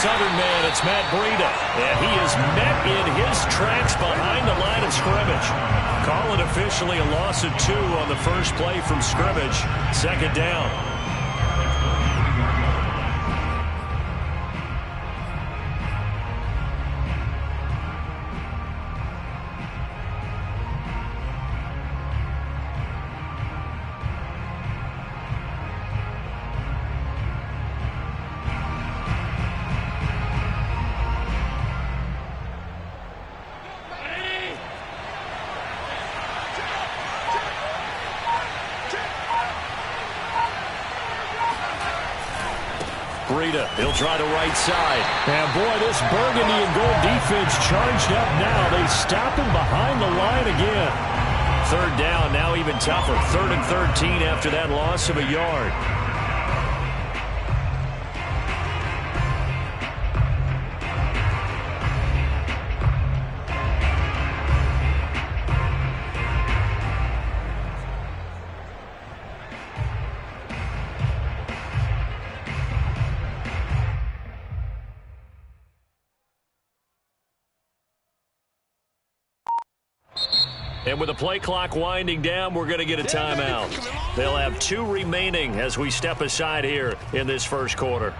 Southern man, it's Matt Breida. And he is met in his tracks behind the line of scrimmage. Call it officially a loss of 2 on the first play from scrimmage. Second down. Breida, he'll try the right side. And boy, this burgundy and gold defense charged up now. They stop him behind the line again. Third down, now even tougher. 3rd and 13 after that loss of a yard. And with the play clock winding down, we're going to get a timeout. They'll have 2 remaining as we step aside here in this first quarter.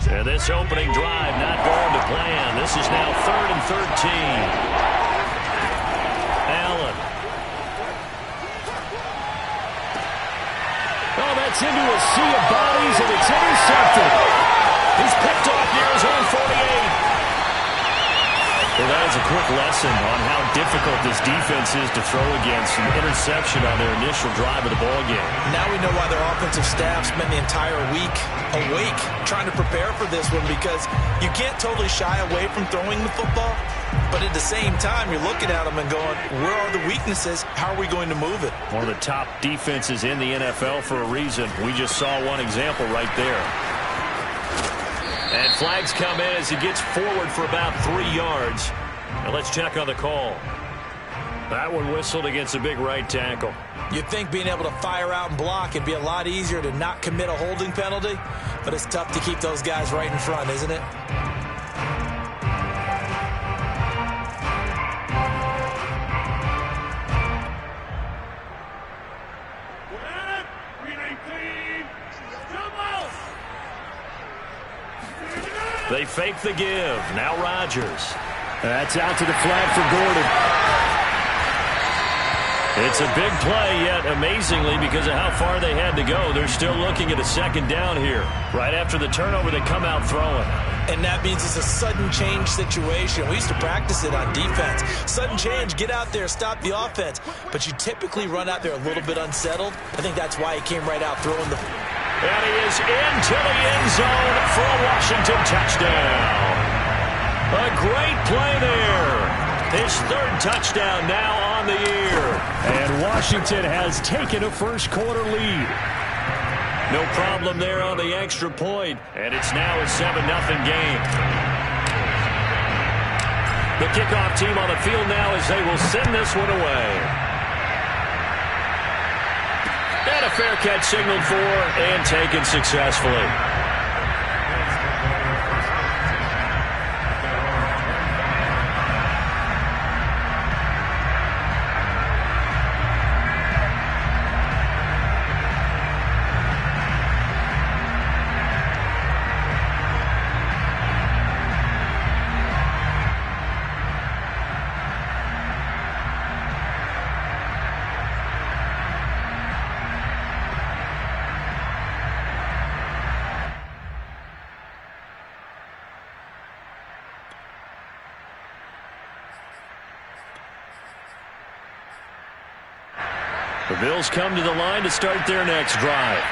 And this opening drive not going to plan. This is now 3rd and 13. Allen. Oh, that's into a sea of bodies, and it's intercepted. He's picked off near his own 48. Well, that is a quick lesson on how difficult this defense is to throw against. An interception on their initial drive of the ballgame. Now we know why their offensive staff spent the entire week awake trying to prepare for this one, because you can't totally shy away from throwing the football, but at the same time you're looking at them and going, where are the weaknesses? How are we going to move it? One of the top defenses in the NFL for a reason. We just saw one example right there. And flags come in as he gets forward for about 3 yards. And let's check on the call. That one whistled against a big right tackle. You'd think being able to fire out and block would be a lot easier to not commit a holding penalty, but it's tough to keep those guys right in front, isn't it? They fake the give. Now Rodgers. That's out to the flag for Gordon. It's a big play, yet amazingly, because of how far they had to go, they're still looking at a second down here. Right after the turnover, they come out throwing. And that means it's a sudden change situation. We used to practice it on defense. Sudden change, get out there, stop the offense. But you typically run out there a little bit unsettled. I think that's why he came right out throwing the... And he is into the end zone for a Washington touchdown. A great play there. His 3rd touchdown now on the year. And Washington has taken a first quarter lead. No problem there on the extra point. And it's now a 7-0 game. The kickoff team on the field now as they will send this one away. And a fair catch signaled for and taken successfully. The Bills come to the line to start their next drive.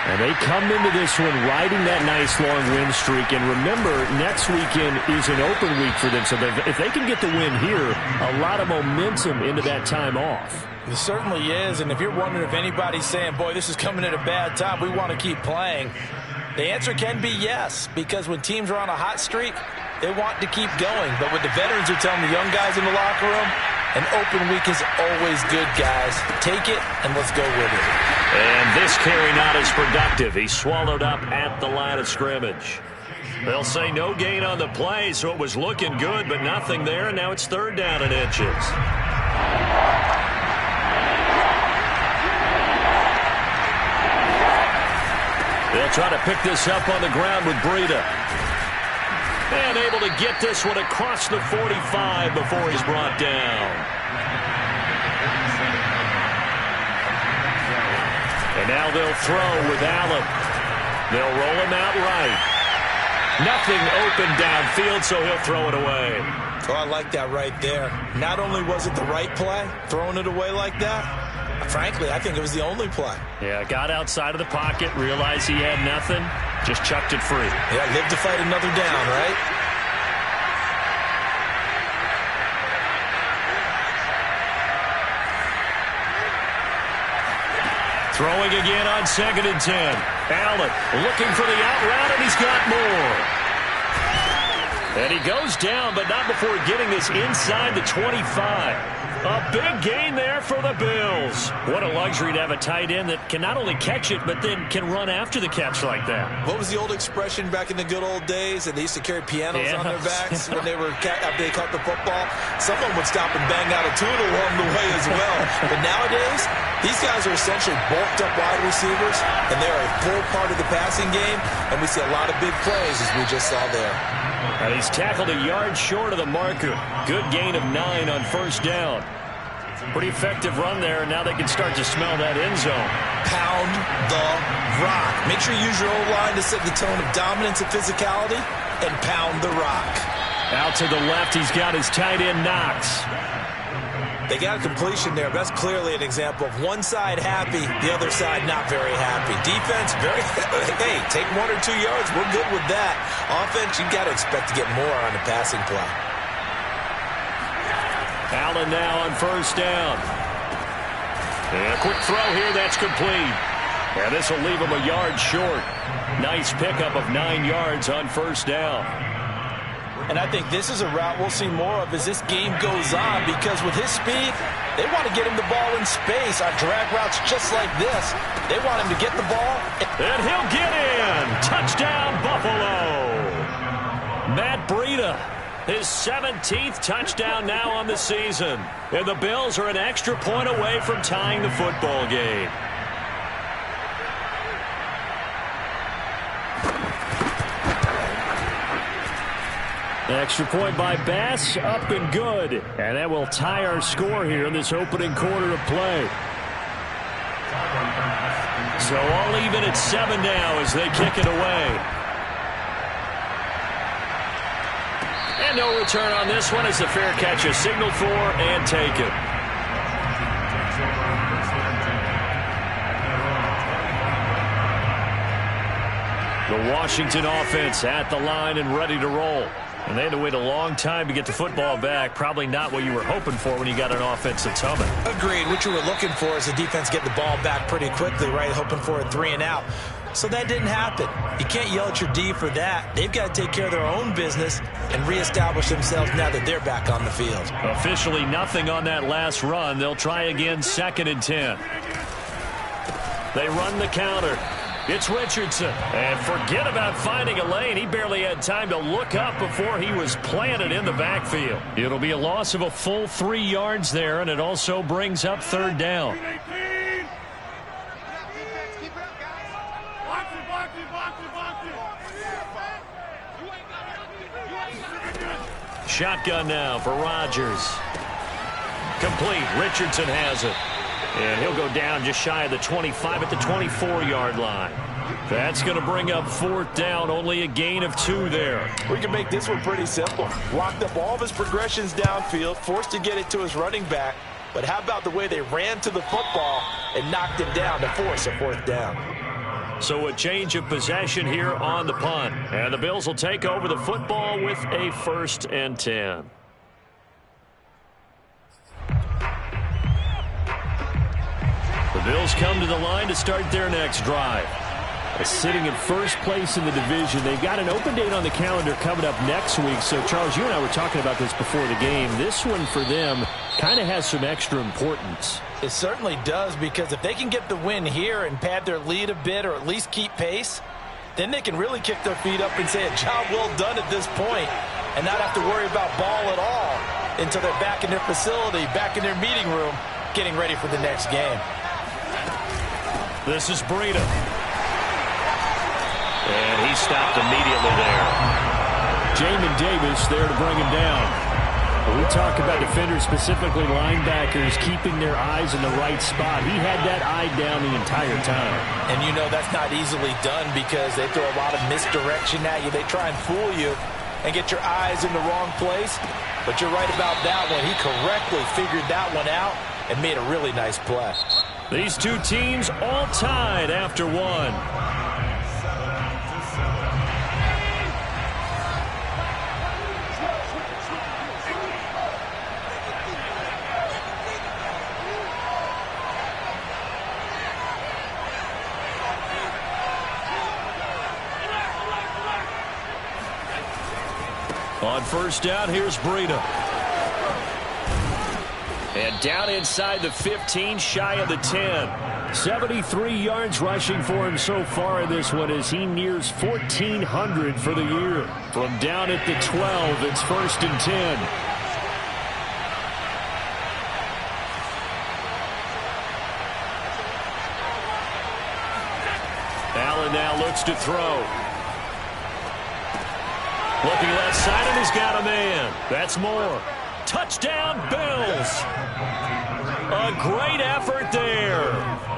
And they come into this one riding that nice long win streak. And remember, next weekend is an open week for them. So if they can get the win here, a lot of momentum into that time off. It certainly is. And if you're wondering if anybody's saying, boy, this is coming at a bad time, we want to keep playing, the answer can be yes. Because when teams are on a hot streak, they want to keep going. But what the veterans are telling the young guys in the locker room, an open week is always good, guys. Take it, and let's go with it. And this carry not as productive. He swallowed up at the line of scrimmage. They'll say no gain on the play, so it was looking good, but nothing there, and now it's 3rd down and inches. They'll try to pick this up on the ground with Breida. And able to get this one across the 45 before he's brought down. And now they'll throw with Allen. They'll roll him out right. Nothing open downfield, so he'll throw it away. Oh, I like that right there. Not only was it the right play, throwing it away like that, frankly, I think it was the only play. Yeah, got outside of the pocket, realized he had nothing, just chucked it free. Yeah, live to fight another down, right? Throwing again on 2nd and 10. Allen looking for the out route, and he's got more. And he goes down, but not before getting this inside the 25. A big gain there for the Bills. What a luxury to have a tight end that can not only catch it, but then can run after the catch like that. What was the old expression back in the good old days? And they used to carry pianos on their backs when they after they caught the football. Someone would stop and bang out a tune along the way as well. But nowadays, these guys are essentially bulked up wide receivers, and they are a full part of the passing game. And we see a lot of big plays, as we just saw there. And he's tackled a yard short of the marker. Good gain of 9 on 1st down. Pretty effective run there, and now they can start to smell that end zone. Pound the rock. Make sure you use your O-line to set the tone of dominance and physicality, and pound the rock. Out to the left, he's got his tight end, Knox. They got a completion there. That's clearly an example of one side happy, the other side not very happy. Defense, hey, take 1 or 2 yards. We're good with that. Offense, you got to expect to get more on the passing play. Allen now on 1st down. And a quick throw here, that's complete. And this will leave him a yard short. Nice pickup of 9 yards on 1st down. And I think this is a route we'll see more of as this game goes on, because with his speed, they want to get him the ball in space on drag routes just like this. They want him to get the ball. And he'll get in. Touchdown, Buffalo. Matt Breida, his 17th touchdown now on the season. And the Bills are an extra point away from tying the football game. Extra point by Bass, up and good. And that will tie our score here in this opening quarter of play. So all even at 7 now as they kick it away. And no return on this one as the fair catch is signaled for and taken. The Washington offense at the line and ready to roll. And they had to wait a long time to get the football back. Probably not what you were hoping for when you got an offense that's humming. Agreed. What you were looking for is the defense get the ball back pretty quickly, right? Hoping for a 3 and out. So that didn't happen. You can't yell at your D for that. They've got to take care of their own business and reestablish themselves now that they're back on the field. Officially nothing on that last run. They'll try again 2nd and 10. They run the counter. It's Richardson. And forget about finding a lane. He barely had time to look up before he was planted in the backfield. It'll be a loss of a full 3 yards there, and it also brings up 3rd down. Shotgun now for Rodgers. Complete. Richardson has it. And he'll go down just shy of the 25 at the 24-yard line. That's going to bring up 4th down. Only a gain of 2 there. We can make this one pretty simple. Locked up all of his progressions downfield, forced to get it to his running back. But how about the way they ran to the football and knocked him down to force a 4th down? So a change of possession here on the punt. And the Bills will take over the football with a 1st and 10. The Bills come to the line to start their next drive. Sitting in first place in the division. They've got an open date on the calendar coming up next week. So, Charles, you and I were talking about this before the game. This one for them kind of has some extra importance. It certainly does, because if they can get the win here and pad their lead a bit or at least keep pace, then they can really kick their feet up and say a job well done at this point and not have to worry about ball at all until they're back in their facility, back in their meeting room, getting ready for the next game. This is Breida. And he stopped immediately there. Jamin Davis there to bring him down. When we talk about defenders, specifically linebackers, keeping their eyes in the right spot. He had that eye down the entire time. And you know that's not easily done because they throw a lot of misdirection at you. They try and fool you and get your eyes in the wrong place. But you're right about that one. He correctly figured that one out and made a really nice play. These two teams all tied after one. On first down, here's Breida. And down inside the 15, shy of the 10. 73 yards rushing for him so far in this one as he nears 1,400 for the year. From down at the 12, it's 1st and 10. Allen now looks to throw. Looking left side, and he's got a man. That's Moore. Touchdown, Bills. A great effort there.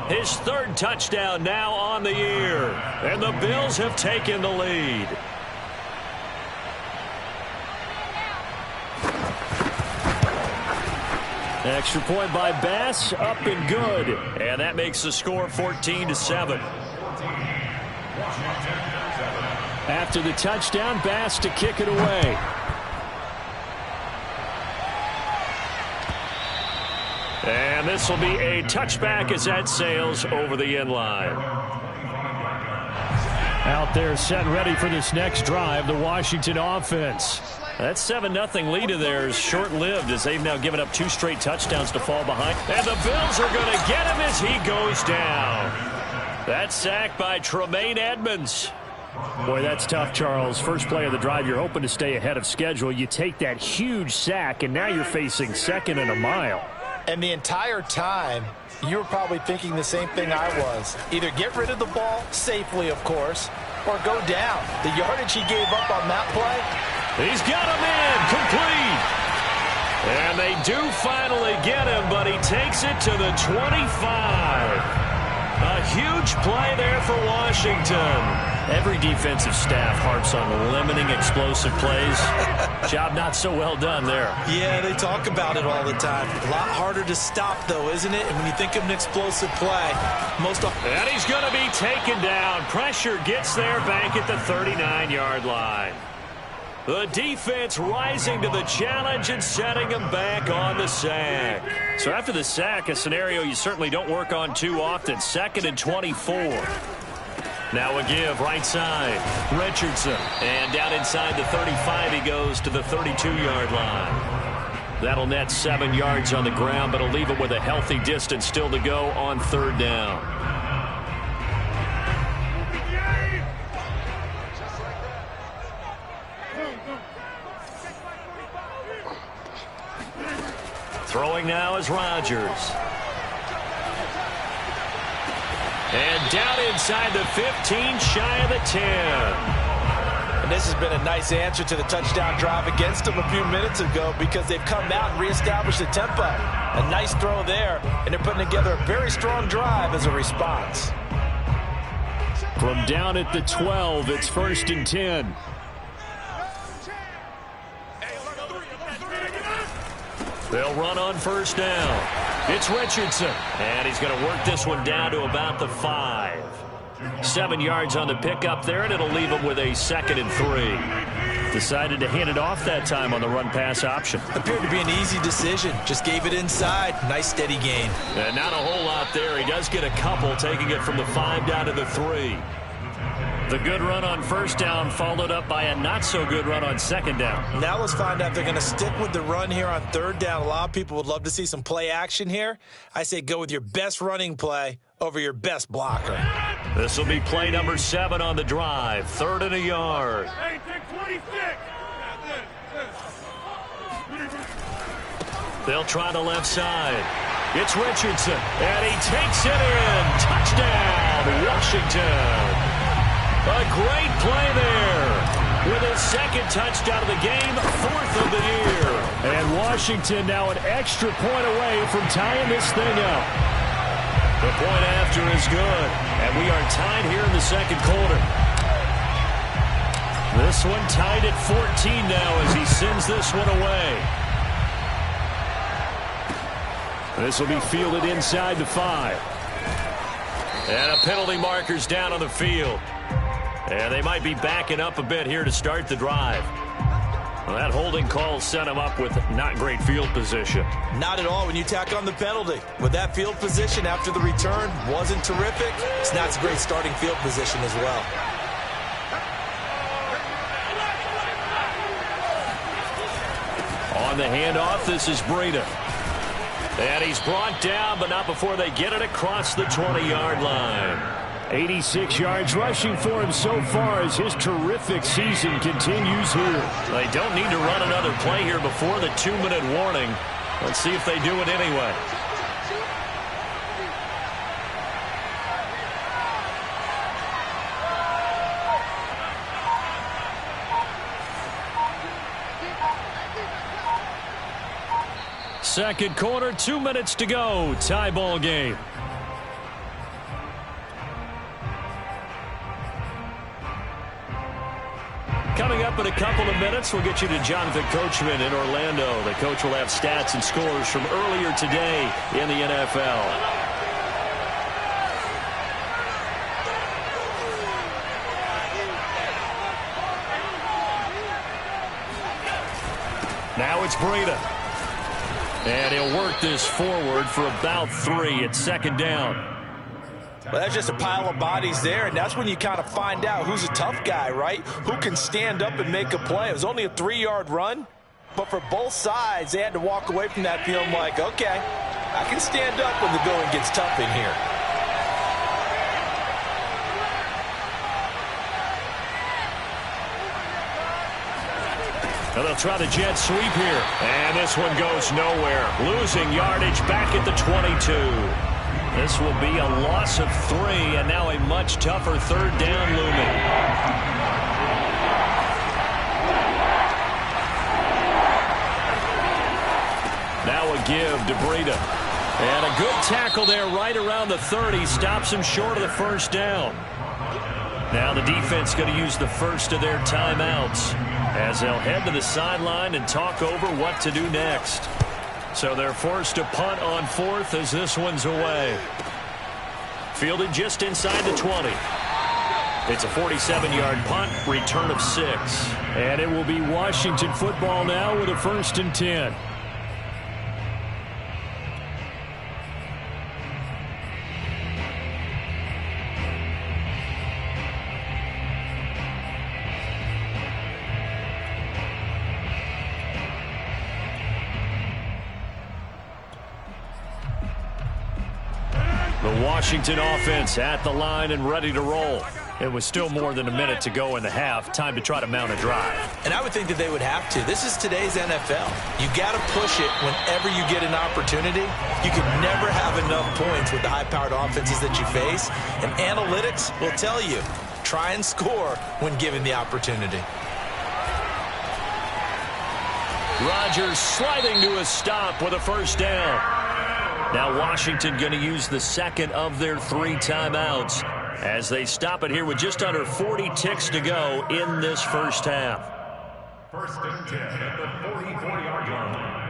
His 3rd touchdown now on the year. And the Bills have taken the lead. Extra point by Bass, up and good. And that makes the score 14-7. After the touchdown, Bass to kick it away. And this will be a touchback as that sails over the end line. Out there set and ready for this next drive, the Washington offense. That 7-0 lead of theirs short-lived as they've now given up 2 straight touchdowns to fall behind. And the Bills are going to get him as he goes down. That sack by Tremaine Edmonds. Boy, that's tough, Charles. First play of the drive, you're hoping to stay ahead of schedule. You take that huge sack, and now you're facing 2nd and a mile. And the entire time, you were probably thinking the same thing I was. Either get rid of the ball, safely, of course, or go down. The yardage he gave up on that play. He's got him in, complete. And they do finally get him, but he takes it to the 25. A huge play there for Washington. Every defensive staff harps on limiting explosive plays. Job not so well done there. Yeah, they talk about it all the time. A lot harder to stop, though, isn't it? And when you think of an explosive play, and he's going to be taken down. Pressure gets there back at the 39-yard line. The defense rising to the challenge and setting him back on the sack. So after the sack, a scenario you certainly don't work on too often. 2nd and 24. Now a give right side. Richardson. And down inside the 35 he goes to the 32-yard line. That'll net 7 yards on the ground, but it'll leave it with a healthy distance still to go on 3rd down. Throwing now is Rodgers. And down inside the 15, shy of the 10. And this has been a nice answer to the touchdown drive against them a few minutes ago because they've come out and reestablished the tempo. A nice throw there, and they're putting together a very strong drive as a response. From down at the 12, it's 1st and 10. They'll run on 1st down. It's Richardson. And he's going to work this one down to about the 5. 7 yards on the pickup there, and it'll leave them with a 2nd and 3. Decided to hand it off that time on the run-pass option. Appeared to be an easy decision. Just gave it inside. Nice steady gain. And not a whole lot there. He does get a couple, taking it from the 5 down to the 3. The good run on first down followed up by a not-so-good run on second down. Now let's find out if they're going to stick with the run here on third down. A lot of people would love to see some play action here. I say go with your best running play over your best blocker. This will be play number 7 on the drive. 3rd and a yard. Hey, take 26. They'll try the left side. It's Richardson, and he takes it in. Touchdown, Washington. A great play there. With his 2nd touchdown of the game, 4th of the year. And Washington now an extra point away from tying this thing up. The point after is good, and we are tied here in the 2nd quarter. This one tied at 14 now as he sends this one away. This will be fielded inside the 5. And a penalty marker's down on the field. And they might be backing up a bit here to start the drive. Well, that holding call set him up with not great field position. Not at all when you tack on the penalty. With that field position after the return wasn't terrific, it's not a great starting field position as well. On the handoff, this is Breida. And he's brought down, but not before they get it across the 20-yard line. 86 yards rushing for him so far as his terrific season continues here. They don't need to run another play here before the 2-minute warning. Let's see if they do it anyway. Second quarter, 2 minutes to go. Tie ball game. Coming up in a couple of minutes, we'll get you to Jonathan Coachman in Orlando. The coach will have stats and scores from earlier today in the NFL. Now it's Breida. And he'll work this forward for about 3 at 2nd down. Well, that's just a pile of bodies there, and that's when you kind of find out who's a tough guy, right? Who can stand up and make a play. It was only a 3-yard run, but for both sides, they had to walk away from that feeling like, okay, I can stand up when the going gets tough in here. And they'll try the jet sweep here. And this one goes nowhere. Losing yardage back at the 22. This will be a loss of 3, and now a much tougher 3rd down looming. Now a give to Breida. And a good tackle there right around the 30. Stops him short of the 1st down. Now the defense going to use the first of their timeouts as they'll head to the sideline and talk over what to do next. So they're forced to punt on 4th as this one's away. Fielded just inside the 20. It's a 47-yard punt, return of 6. And it will be Washington football now with a 1st and 10. The Washington offense at the line and ready to roll. It was still more than a minute to go in the half. Time to try to mount a drive. And I would think that they would have to. This is today's NFL. You got to push it whenever you get an opportunity. You can never have enough points with the high-powered offenses that you face. And analytics will tell you, try and score when given the opportunity. Rodgers sliding to a stop with a 1st down. Now Washington going to use the 2nd of their 3 timeouts as they stop it here with just under 40 ticks to go in this 1st half. 1st and 10 at the 44-yard line.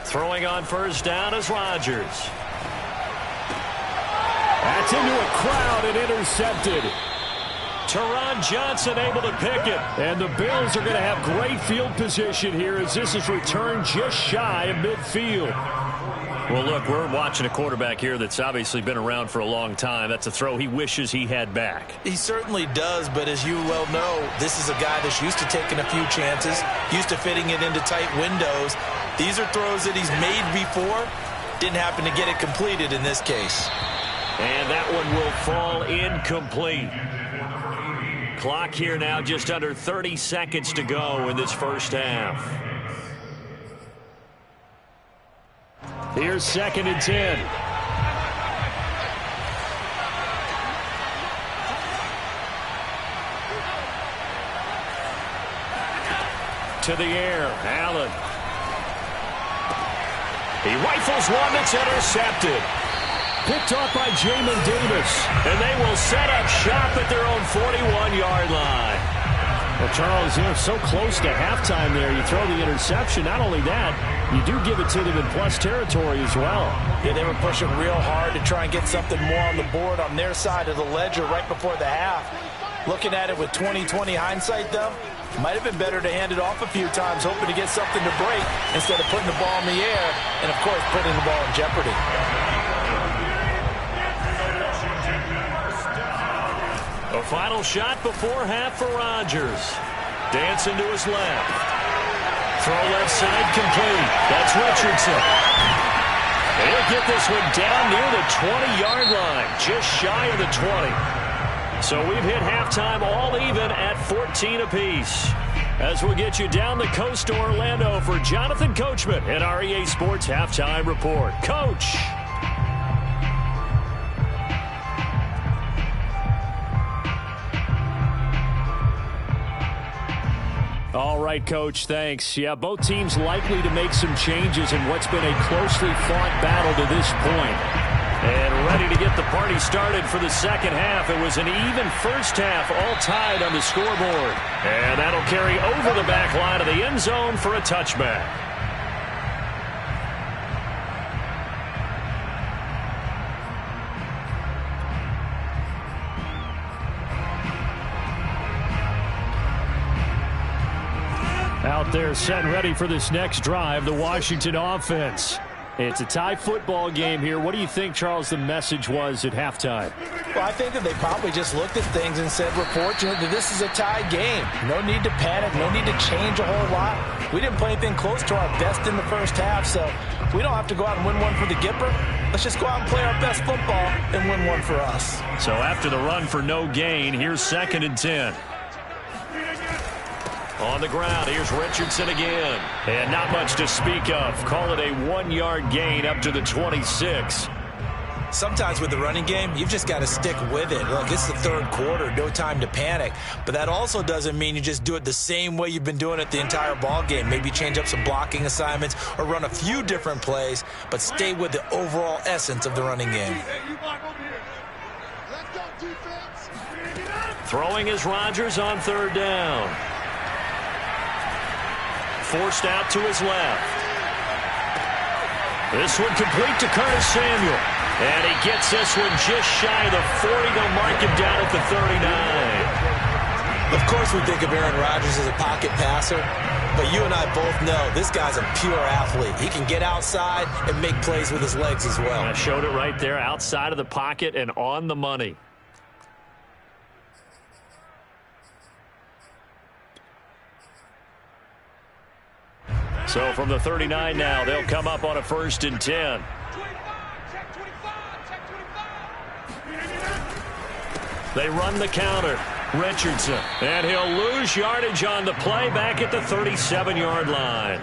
Throwing on first down is Rodgers. That's into a crowd and intercepted. Teron Johnson able to pick it. And the Bills are going to have great field position here as this is returned just shy of midfield. Well, look, we're watching a quarterback here that's obviously been around for a long time. That's a throw he wishes he had back. He certainly does, but as you well know, this is a guy that's used to taking a few chances, used to fitting it into tight windows. These are throws that he's made before. Didn't happen to get it completed in this case. And that one will fall incomplete. Clock here now, just under 30 seconds to go in this first half. Here's 2nd and 10. To the air, Allen. He rifles one that's intercepted. Picked off by Jamin Davis. And they will set up shop at their own 41-yard line. Well, Charles, you're so close to halftime there. You throw the interception. Not only that, you do give it to them in plus territory as well. Yeah, they were pushing real hard to try and get something more on the board on their side of the ledger right before the half. Looking at it with 20/20 hindsight, though, might have been better to hand it off a few times, hoping to get something to break instead of putting the ball in the air and, of course, putting the ball in jeopardy. A final shot before half for Rodgers. Dancing to his left. Throw left side complete. That's Richardson. He'll get this one down near the 20-yard line, just shy of the 20. So we've hit halftime all even at 14 apiece. As we'll get you down the coast to Orlando for Jonathan Coachman at our EA Sports Halftime Report. Coach. All right, Coach, thanks. Yeah, both teams likely to make some changes in what's been a closely fought battle to this point. And ready to get the party started for the second half. It was an even first half, all tied on the scoreboard. And that'll carry over the back line of the end zone for a touchback. Out there set and ready for this next drive, the Washington offense. It's a tie football game here. What do you think, Charles, the message was at halftime? Well, I think that they probably just looked at things and said, we're fortunate that this is a tie game. No need to panic, no need to change a whole lot. We didn't play anything close to our best in the first half, so we don't have to go out and win one for the Gipper. Let's just go out and play our best football and win one for us. So after the run for no gain, here's 2nd and 10. On the ground, here's Richardson again. And not much to speak of. Call it a 1-yard gain up to the 26. Sometimes with the running game, you've just got to stick with it. Look, it's the third quarter, no time to panic. But that also doesn't mean you just do it the same way you've been doing it the entire ball game. Maybe change up some blocking assignments or run a few different plays, but stay with the overall essence of the running game. Throwing is Rodgers on 3rd down. Forced out to his left. This one complete to Curtis Samuel. And he gets this one just shy of the 40. They'll mark him down at the 39. Of course we think of Aaron Rodgers as a pocket passer, but you and I both know this guy's a pure athlete. He can get outside and make plays with his legs as well. I showed it right there, outside of the pocket and on the money. So from the 39 now, they'll come up on a 1st and 10. They run the counter. Richardson. And he'll lose yardage on the play back at the 37-yard line.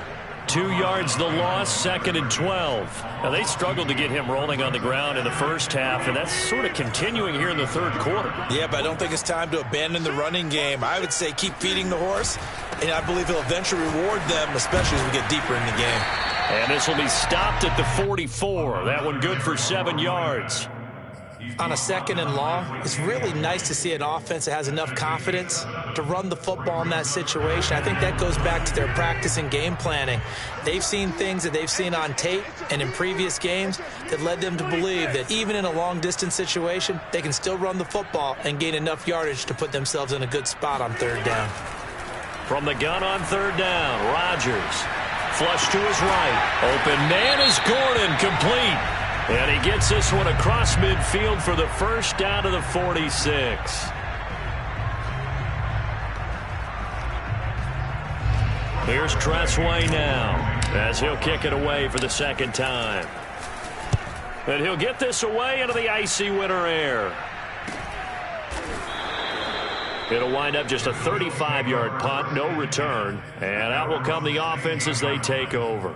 2 yards the loss, 2nd and 12. Now, they struggled to get him rolling on the ground in the first half, and that's sort of continuing here in the third quarter. Yeah, but I don't think it's time to abandon the running game. I would say keep feeding the horse, and I believe he'll eventually reward them, especially as we get deeper in the game. And this will be stopped at the 44. That one good for 7 yards. On a 2nd and long, it's really nice to see an offense that has enough confidence to run the football in that situation. I think that goes back to their practice and game planning. They've seen things that they've seen on tape and in previous games that led them to believe that even in a long-distance situation, they can still run the football and gain enough yardage to put themselves in a good spot on third down. From the gun on third down, Rodgers. Flush to his right. Open man is Gordon, complete. And he gets this one across midfield for the first down to the 46. Here's Tressway now as he'll kick it away for the second time. And he'll get this away into the icy winter air. It'll wind up just a 35-yard punt, no return. And out will come the offense as they take over.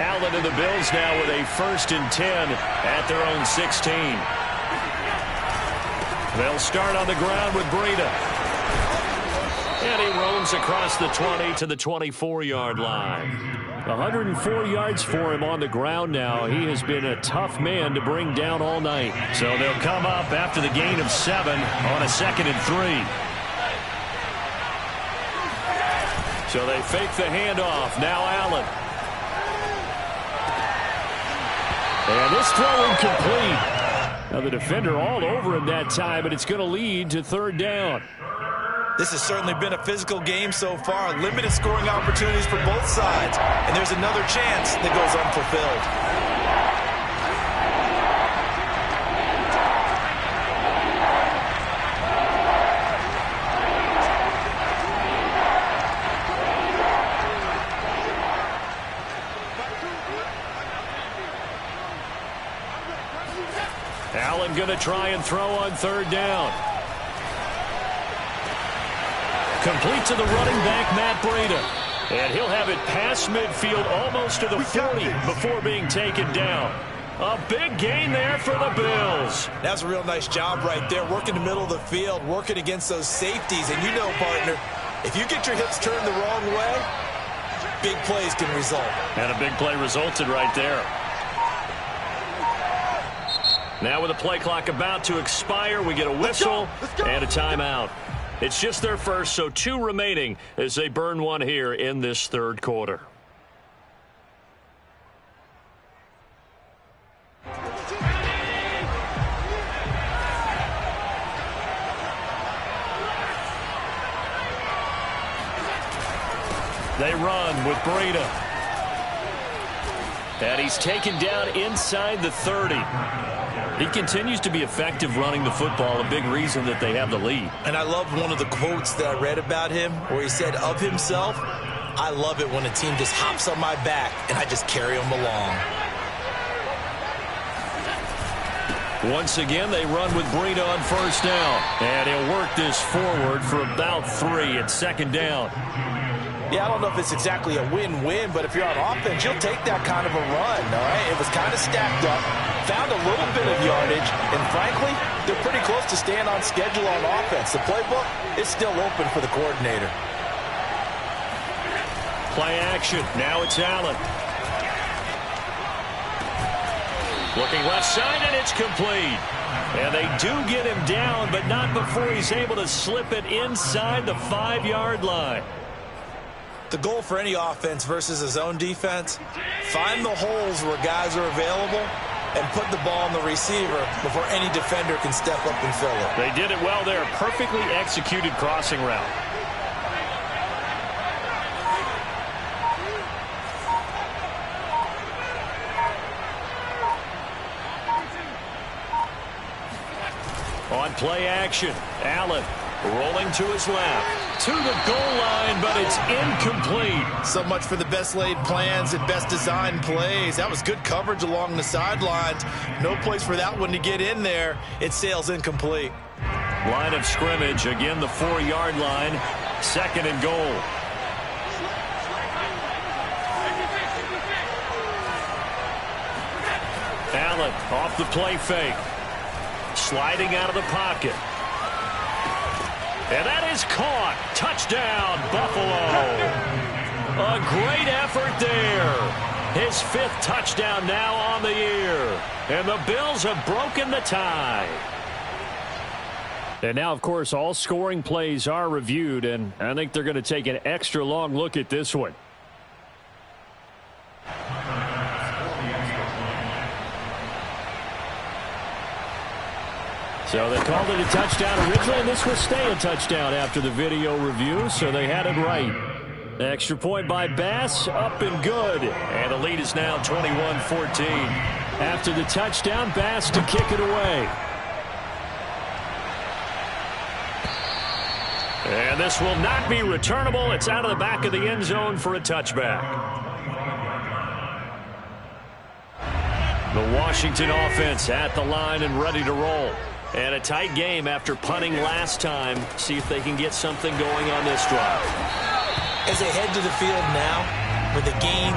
Allen and the Bills now with a 1st and 10 at their own 16. They'll start on the ground with Breida. And he roams across the 20 to the 24-yard line. 104 yards for him on the ground now. He has been a tough man to bring down all night. So they'll come up after the gain of 7 on a 2nd and 3. So they fake the handoff. Now Allen. And this throw incomplete. Now the defender all over him that time, but it's going to lead to third down. This has certainly been a physical game so far. Limited scoring opportunities for both sides. And there's another chance that goes unfulfilled. Allen going to try and throw on third down. Complete to the running back, Matt Breida. And he'll have it past midfield almost to the 40 before being taken down. A big gain there for the Bills. That's a real nice job right there, working the middle of the field, working against those safeties. And you know, partner, if you get your hips turned the wrong way, big plays can result. And a big play resulted right there. Now with the play clock about to expire, we get a whistle and a timeout. It's just their first, so 2 remaining as they burn one here in this third quarter. They run with Breida. And he's taken down inside the 30. He continues to be effective running the football, a big reason that they have the lead. And I love one of the quotes that I read about him where he said of himself, I love it when a team just hops on my back and I just carry them along. Once again, they run with Breida on first down. And he'll work this forward for about 3 at second down. Yeah, I don't know if it's exactly a win-win, but if you're on offense, you'll take that kind of a run, all right? It was kind of stacked up, found a little bit of yardage, and frankly, they're pretty close to staying on schedule on offense. The playbook is still open for the coordinator. Play action. Now it's Allen. Looking left side, and it's complete. And they do get him down, but not before he's able to slip it inside the 5-yard line. The goal for any offense versus a zone defense, find the holes where guys are available and put the ball on the receiver before any defender can step up and fill it. They did it well there. Perfectly executed crossing route. On play action, Allen rolling to his left, to the goal line, but it's incomplete. So much for the best laid plans and best designed plays. That was good coverage along the sidelines. No place for that one to get in there. It sails incomplete. Line of scrimmage, again the 4-yard line, 2nd and goal. Allen off the play fake. Sliding out of the pocket. And that is caught. Touchdown, Buffalo. A great effort there. His 5th touchdown now on the year. And the Bills have broken the tie. And now, of course, all scoring plays are reviewed, and I think they're going to take an extra long look at this one. So they called it a touchdown originally, and this will stay a touchdown after the video review, so they had it right. Extra point by Bass, up and good. And the lead is now 21-14. After the touchdown, Bass to kick it away. And this will not be returnable. It's out of the back of the end zone for a touchback. The Washington offense at the line and ready to roll. And a tight game after punting last time. See if they can get something going on this drive. As they head to the field now, with the game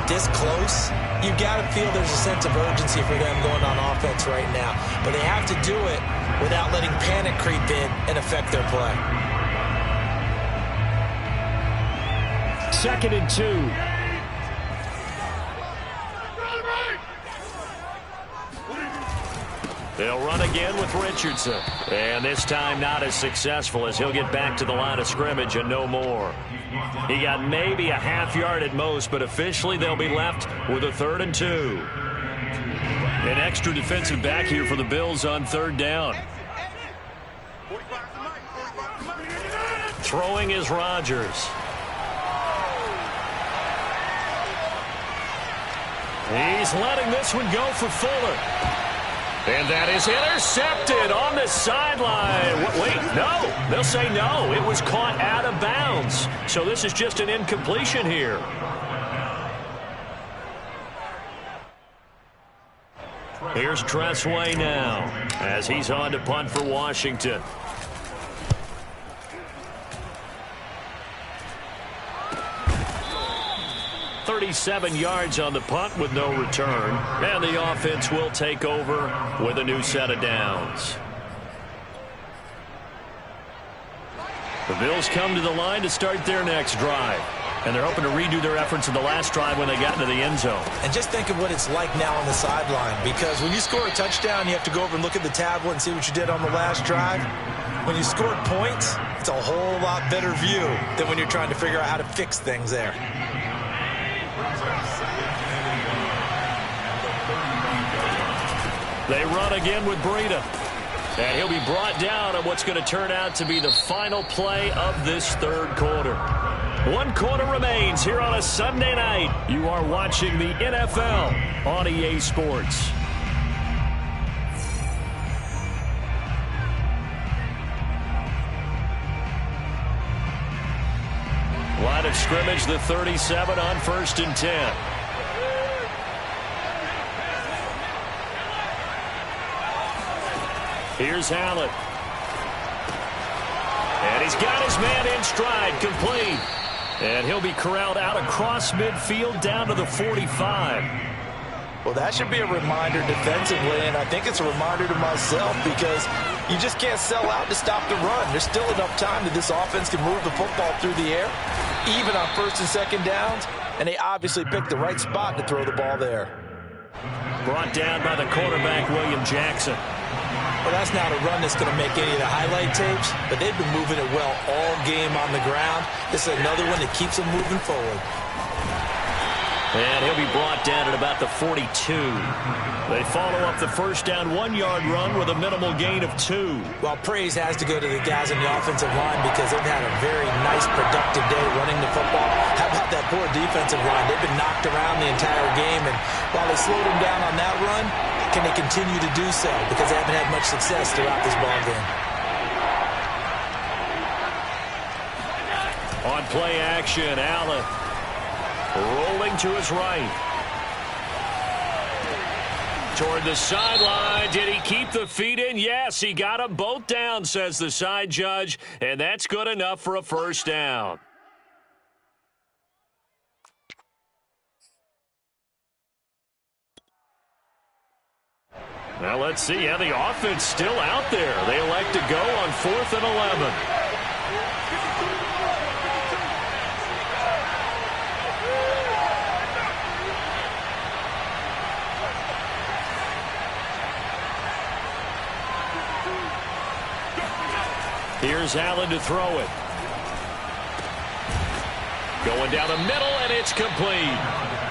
this close, you got to feel there's a sense of urgency for them going on offense right now. But they have to do it without letting panic creep in and affect their play. 2nd and 2. They'll run again with Richardson. And this time not as successful as he'll get back to the line of scrimmage and no more. He got maybe a half yard at most, but officially they'll be left with a 3rd and 2. An extra defensive back here for the Bills on 3rd down. Throwing is Rodgers. He's letting this one go for Fuller. And that is intercepted on the sideline. Wait, no. They'll say no. It was caught out of bounds. So this is just an incompletion here. Here's Tressway now as he's on to punt for Washington. .37 yards on the punt with no return. And the offense will take over with a new set of downs. The Bills come to the line to start their next drive. And they're hoping to redo their efforts in the last drive when they got into the end zone. And just think of what it's like now on the sideline. Because when you score a touchdown, you have to go over and look at the tablet and see what you did on the last drive. When you scored points, it's a whole lot better view than when you're trying to figure out how to fix things there. They run again with Breida. And he'll be brought down on what's going to turn out to be the final play of this 3rd quarter. 1 quarter remains here on a Sunday night. You are watching the NFL on EA Sports. Line of scrimmage, the 37 on 1st and 10. Here's Hallett. And he's got his man in stride, complete. And he'll be corralled out across midfield down to the 45. Well, that should be a reminder defensively, and I think it's a reminder to myself because you just can't sell out to stop the run. There's still enough time that this offense can move the football through the air, even on 1st and 2nd downs, and they obviously picked the right spot to throw the ball there. Brought down by the quarterback, William Jackson. Well, that's not a run that's going to make any of the highlight tapes, but they've been moving it well all game on the ground. This is another one that keeps them moving forward. And he'll be brought down at about the 42. They follow up the 1st down 1-yard run with a minimal gain of 2. Well, praise has to go to the guys on the offensive line because they've had a very nice, productive day running the football. How about that poor defensive line? They've been knocked around the entire game, and while they slowed them down on that run, can they continue to do so? Because they haven't had much success throughout this ball game. On play action, Allen rolling to his right. Toward the sideline. Did he keep the feet in? Yes, he got them both down, says the side judge. And that's good enough for a 1st down. Now let's see. Yeah, the offense still out there. They elect to go on 4th and 11. Here's Allen to throw it. Going down the middle, and it's complete.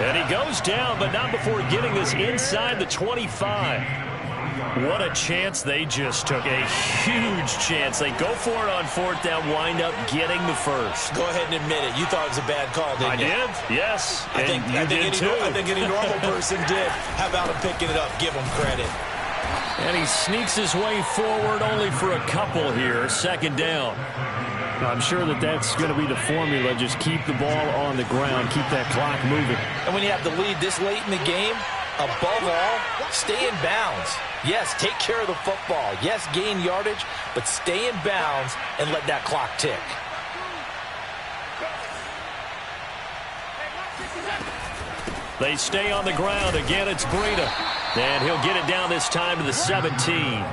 And he goes down, but not before getting this inside the 25. What a chance they just took. A huge chance. They go for it on 4th down, wind up getting the first. Go ahead and admit it. You thought it was a bad call, didn't you? I did, yes. I think any normal person did. How about him picking it up? Give him credit. And he sneaks his way forward only for a couple here. 2nd down. I'm sure that's going to be the formula. Just keep the ball on the ground. Keep that clock moving. And when you have the lead this late in the game, above all, stay in bounds. Yes, take care of the football. Yes, gain yardage, but stay in bounds and let that clock tick. They stay on the ground. Again, it's Breida. And he'll get it down this time to the 17.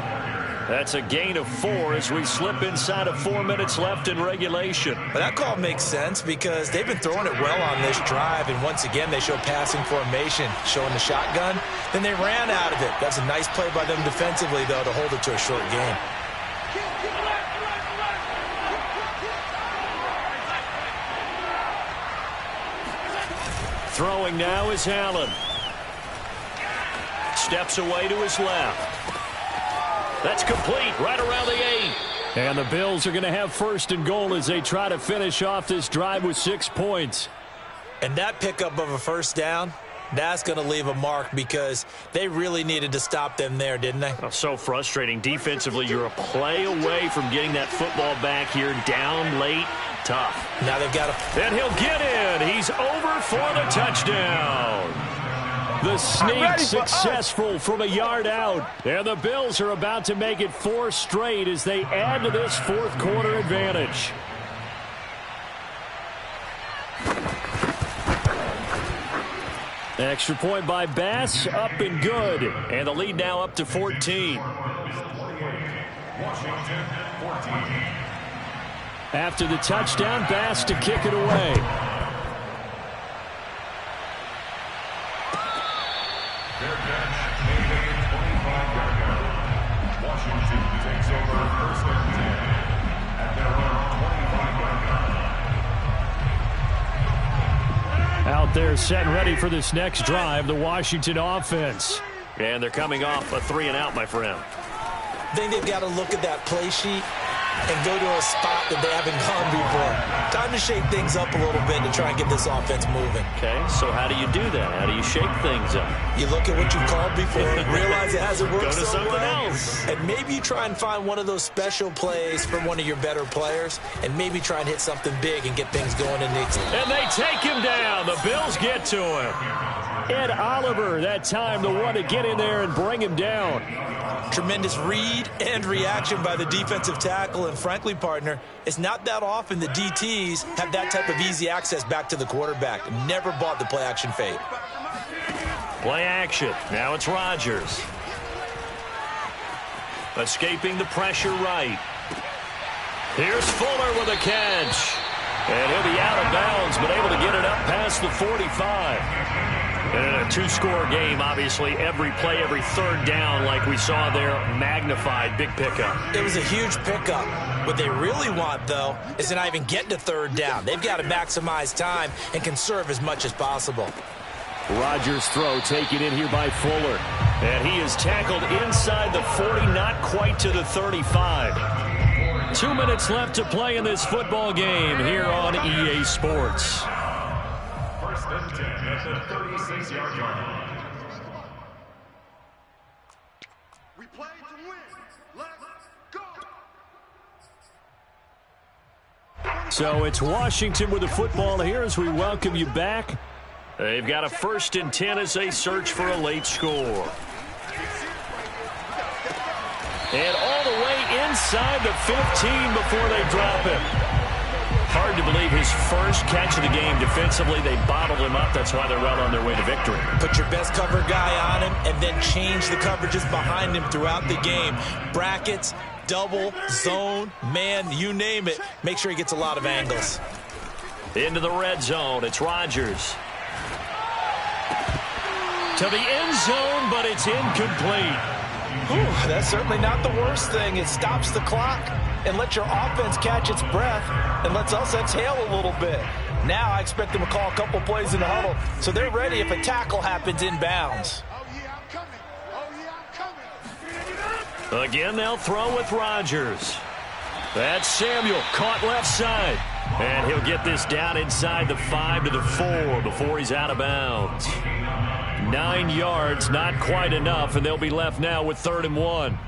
That's a gain of 4 as we slip inside of 4 minutes left in regulation. But that call makes sense because they've been throwing it well on this drive, and once again they show passing formation, showing the shotgun. Then they ran out of it. That's a nice play by them defensively, though, to hold it to a short game. Throwing now is Allen. Steps away to his left. That's complete right around the 8. And the Bills are going to have 1st and goal as they try to finish off this drive with 6 points. And that pickup of a 1st down, that's going to leave a mark because they really needed to stop them there, didn't they? Oh, so frustrating. Defensively, you're a play away from getting that football back here. Down late, tough. Now they've got to... And he'll get in. He's over for the touchdown. The sneak successful from a yard out. And the Bills are about to make it 4 straight as they add to this 4th quarter advantage. Extra point by Bass, up and good. And the lead now up to 14. After the touchdown, Bass to kick it away. Washington takes over 1st and 10 at their own 25-yard line. Out there set and ready for this next drive, the Washington offense. And they're coming off a 3-and-out, my friend. I think they've got to look at that play sheet and go to a spot that they haven't gone before. Time to shake things up a little bit to try and get this offense moving. Okay, so how do you do that? How do you shake things up? You look at what you called before, realize it hasn't worked Go to so something well, else. and maybe you try and find one of those special plays from one of your better players, and maybe try and hit something big and get things going in the... And they take him down. The Bills get to him. Ed Oliver, that time the one to get in there and bring him down. Tremendous read and reaction by the defensive tackle, and frankly, partner, it's not that often the DTs have that type of easy access back to the quarterback. Never bought the play action fade. Play action. Now it's Rodgers. Escaping the pressure right. Here's Fuller with a catch. And he'll be out of bounds, but able to get it up past the 45. And in a 2-score game, obviously, every play, every 3rd down, like we saw there, magnified, big pickup. It was a huge pickup. What they really want, though, is to not even get to 3rd down. They've got to maximize time and conserve as much as possible. Rodgers' throw taken in here by Fuller. And he is tackled inside the 40, not quite to the 35. 2 minutes left to play in this football game here on EA Sports. 1st and 10 at the 36-yard line. We play to win. Let's go. So it's Washington with the football here as we welcome you back. They've got a 1st and 10 as they search for a late score. And all the way inside the 15 before they drop him. Hard to believe his first catch of the game defensively. They bottled him up. That's why they're well on their way to victory. Put your best cover guy on him and then change the coverages behind him throughout the game. Brackets, double, zone, man, you name it. Make sure he gets a lot of angles. Into the red zone. It's Rodgers. To the end zone, but it's incomplete. Whew, that's certainly not the worst thing. It stops the clock and lets your offense catch its breath and lets us exhale a little bit. Now I expect them to call a couple plays in the huddle so they're ready if a tackle happens inbounds. Oh, yeah, I'm coming. Oh, yeah, I'm coming. Again, they'll throw with Rodgers. That's Samuel, caught left side. And he'll get this down inside the 5 to the 4 before he's out of bounds. 9 yards, not quite enough, and they'll be left now with 3rd and 1.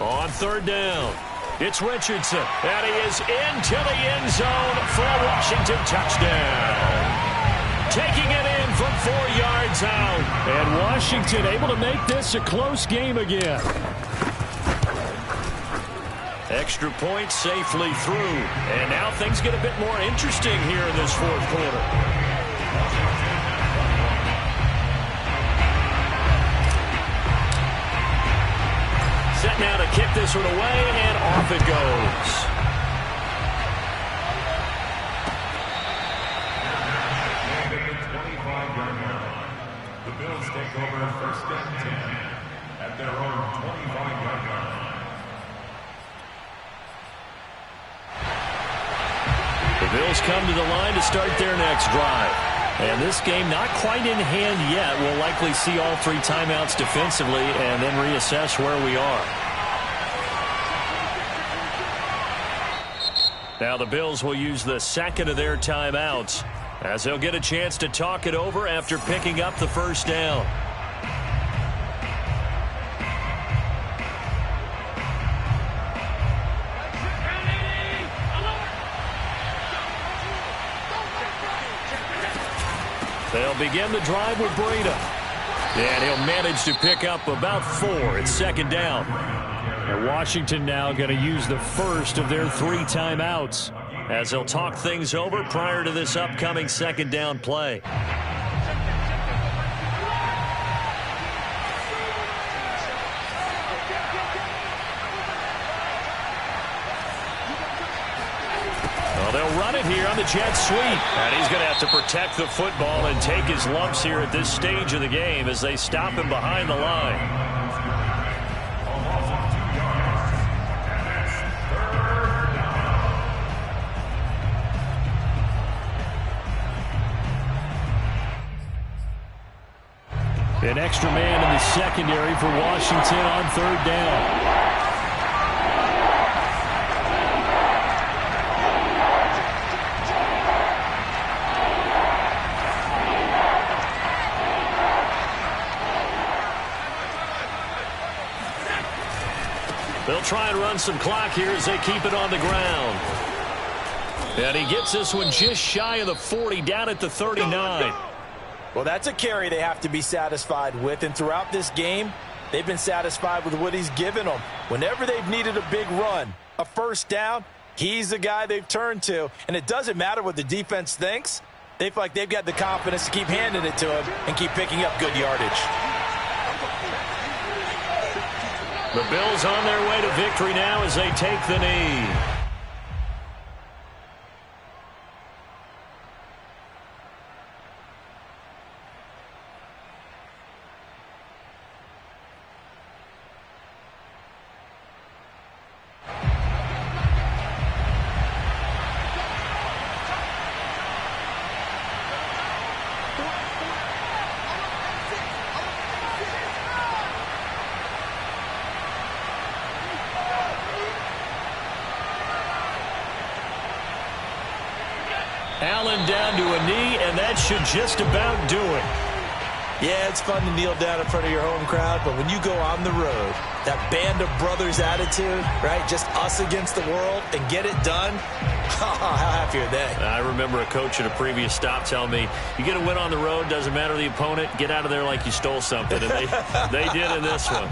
On 3rd down, it's Richardson, and he is into the end zone for a Washington touchdown. Taking it in from 4 yards out. And Washington able to make this a close game again. Extra point safely through. And now things get a bit more interesting here in this 4th quarter. Set now to kick this one away, and off it goes. The Bills take over 1st and 10 at their own 25-yard line. The Bills come to the line to start their next drive. And this game not quite in hand yet. We'll likely see all 3 timeouts defensively and then reassess where we are. Now the Bills will use the 2nd of their timeouts as they'll get a chance to talk it over after picking up the 1st down. They'll begin the drive with Breida. And he'll manage to pick up about 4. It's 2nd down. And Washington now going to use the 1st of their 3 timeouts as they'll talk things over prior to this upcoming 2nd down play. Well, they'll run it here on the jet sweep. And he's going to have to protect the football and take his lumps here at this stage of the game as they stop him behind the line. An extra man in the secondary for Washington on 3rd down. They'll try and run some clock here as they keep it on the ground. And he gets this one just shy of the 40, down at the 39. Well, that's a carry they have to be satisfied with, and throughout this game, they've been satisfied with what he's given them. Whenever they've needed a big run, a 1st down, he's the guy they've turned to, and it doesn't matter what the defense thinks. They feel like they've got the confidence to keep handing it to him and keep picking up good yardage. The Bills on their way to victory now as they take the knee. Allen down to a knee, and that should just about do it. Yeah, it's fun to kneel down in front of your home crowd, but when you go on the road, that band of brothers attitude, right, just us against the world, and get it done, how happy are they? I remember a coach at a previous stop telling me, you get a win on the road, doesn't matter the opponent, get out of there like you stole something, and they did in this one.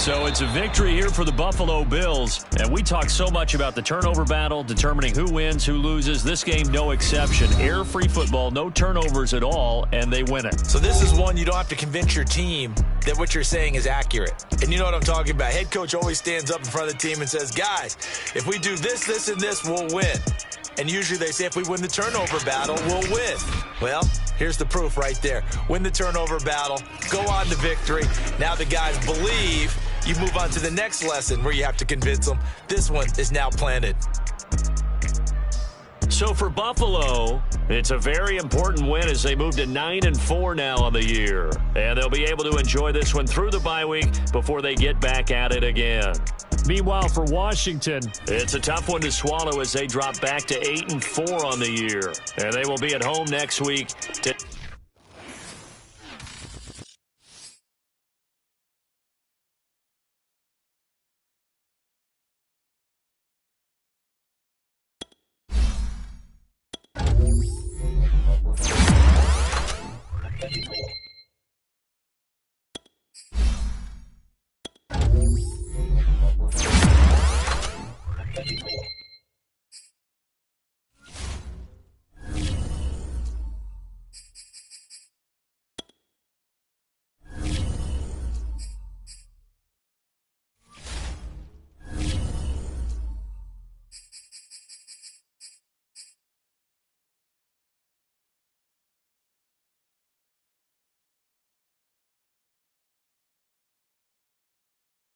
So it's a victory here for the Buffalo Bills. And we talk so much about the turnover battle, determining who wins, who loses. This game, no exception. Error-free football, no turnovers at all, and they win it. So this is one you don't have to convince your team that what you're saying is accurate. And you know what I'm talking about. Head coach always stands up in front of the team and says, guys, if we do this, this, and this, we'll win. And usually they say if we win the turnover battle, we'll win. Well, here's the proof right there. Win the turnover battle, go on to victory. Now the guys believe. You move on to the next lesson where you have to convince them. This one is now planted. So for Buffalo, it's a very important win as they move to 9-4 now on the year. And they'll be able to enjoy this one through the bye week before they get back at it again. Meanwhile, for Washington, it's a tough one to swallow as they drop back to 8-4 on the year. And they will be at home next week to